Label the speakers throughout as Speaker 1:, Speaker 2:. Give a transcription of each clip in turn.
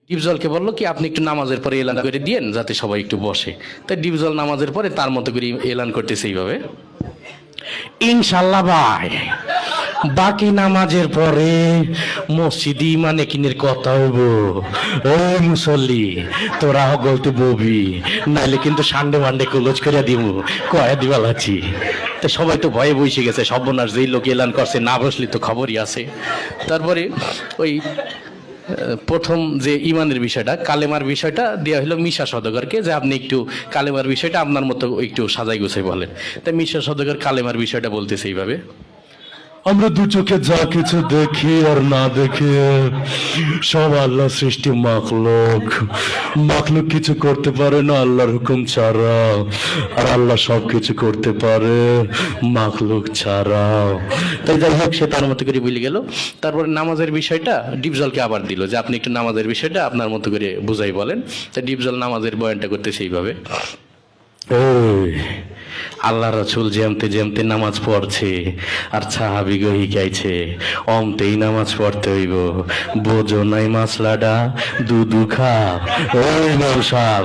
Speaker 1: ডিপজলকে বললো কি আপনি একটু নামাজের পরে এলান করে দিয়েন যাতে সবাই একটু বসে। তাই ডিপজল নামাজের পরে তার মতো করে এলান করতেছে এইভাবে, ইনশাল্লাহ ভাই বাকি নামাজের পরে মসজিদি মানে কিনের কথা হইব। ও মুসল্লি তোরা গলতে ববি, নাইলে কিন্তু সান্ডে মান্ডে ক্লোজ করে দিব, কয়া দিবা লাচ্ছি। তো সবাই তো ভয়ে বসে গেছে, সর্বনাশ যেই লোক এলান করছে না বসলে তো খবরই আছে। তারপরে ওই প্রথম যে ইমানের বিষয়টা, কালেমার বিষয়টা দেওয়া হলো মিশা সওদাগরকে, যে আপনি একটু কালেমার বিষয়টা আপনার মতো একটু সাজাই গুছাই বলেন। তাই মিশা সওদাগর কালেমার বিষয়টা বলতেছে এইভাবে,
Speaker 2: আমরা দু চোখে যা কিছু দেখি আর না দেখি সব আল্লাহ সৃষ্টি মাখলুক। মাখলুক কিছু করতে পারে না আল্লাহর হুকুম ছাড়া, আর আল্লাহ সব কিছু করতে পারে মাখলুক ছাড়া।
Speaker 1: তাই যাই হোক সে তার মতো করে বলে গেল। তারপরে নামাজের বিষয়টা ডিপজলকে আবার দিল, যে আপনি একটু নামাজের বিষয়টা আপনার মতো করে বুঝাই বলেন। তাই ডিপজল নামাজের বয়ানটা করতেছে এইভাবে,
Speaker 2: ওই
Speaker 1: আল্লাহ রাসূল যেমতে যেমতে নামাজ পড়ছে আর সাহাবী গো শিখাইছে অমতেই নামাজ পড়তে হইব, বোঝো নাই মাসলাডা দুধু খা ওই মৌসাব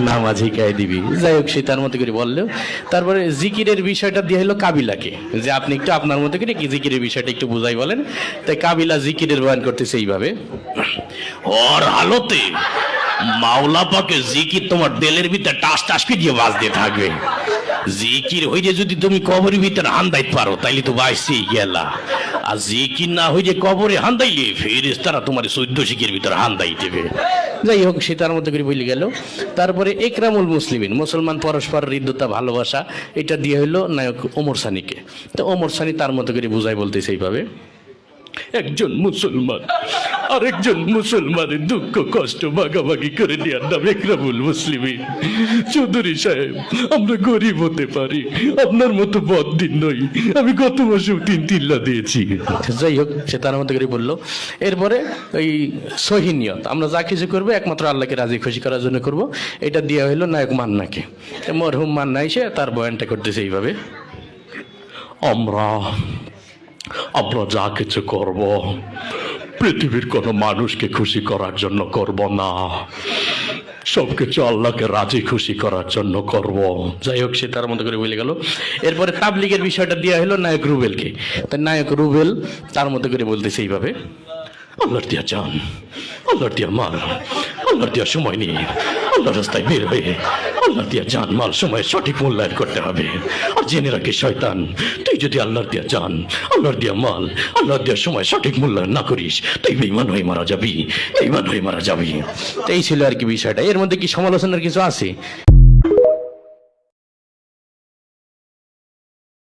Speaker 1: নামাজ শিখাই দিবি। যাই হোক সে তার মতো করে বললেও। তারপরে জিকিরের বিষয়টা দিয়ে হলো কাবিলাকে, যে আপনি একটু আপনার মতো করে কি জিকিরের বিষয়টা একটু বুঝাই বলেন। তাই কাবিলা জিকিরের বয়ান করতেছে এইভাবে, ওর হালতে মাওলা পাকে জিকির তোমার দিলের ভিতরে টাস টাস দিয়ে বাজতে থাকবে। জিকির হইলে যদি তুমি কবরের ভিতরে হান্দাইতে পারো তাইলে তো বাইসেই গেলা, আর জিকির না হইলে কবরে হান্দাইলে ফেরেশতারা তোমার 14 শিকের ভিতরে হান্দাই দেবে। যাই হোক সে তার মতো করে বলে গেল। তারপরে একরামুল মুসলিমিন, মুসলমান পরস্পর হৃদ্যতা ভালোবাসা, এটা দিয়ে হইলো নায়ক ওমর সানিকে। তো ওমর সানি তার মতো করে বুঝাই বলতেছে এইভাবে, একজন মুসলমান আরেকজন মুসলমানের দুঃখ কষ্ট ভাগাভাগি করে দেওয়ার নাম একরামুল মুসলিমিন। চৌধুরী সাহেব আমরা গরিব হতে পারি, আপনার মতো বদদিন নই, আমি গত মাসেও 3 তিল্লা দিয়েছি। যাই হোক সে তার মতো করে বললো। এরপরে এই সহিনিয়ত, আমরা যা কিছু করবো একমাত্র আল্লাহকে রাজি খুশি করার জন্য করব, এটা দেওয়া হইলো নায়ক মান্নাকে। মরহুম মান্না এসে তার বয়ানটা করতেছে এইভাবে,
Speaker 2: আমরা যা কিছু করব পৃথিবীর কোনো মানুষকে খুশি করার জন্য করব না, সবকিছু আল্লাহকে রাজি খুশি করার জন্য করব।
Speaker 1: যাই হোক সে তার মতো করে বলে গেল। এরপরে তাবলিগের বিষয়টা দেওয়া হলো নায়ক রুবেলকে। তাই নায়ক রুবেল তার মতো করে বলতেছে এইভাবে,
Speaker 2: আল্লাহর দিয়া জান, আল্লাহর দিয়া মাল, আল্লাহর দিয়া সময় নিয়ে আল্লাহর রাস্তায় বের হয়ে আল্লাহর দিয়া জান মাল সময় সঠিক মূল্যায়ন করতে হবে। আর জেনে রাখি শয়তান, তুই যদি আল্লাহর দিয়া জান, আল্লাহর দিয়া মাল, আল্লাহর দিয়া সময় সঠিক মূল্যায়ন না করিস তুই বেঈমান হয়ে মারা যাবি, বেঈমান হয়ে মারা যাবি।
Speaker 1: এই ছিল আর কি বিষয়টা। এর মধ্যে কি সমালোচনার কিছু আছে?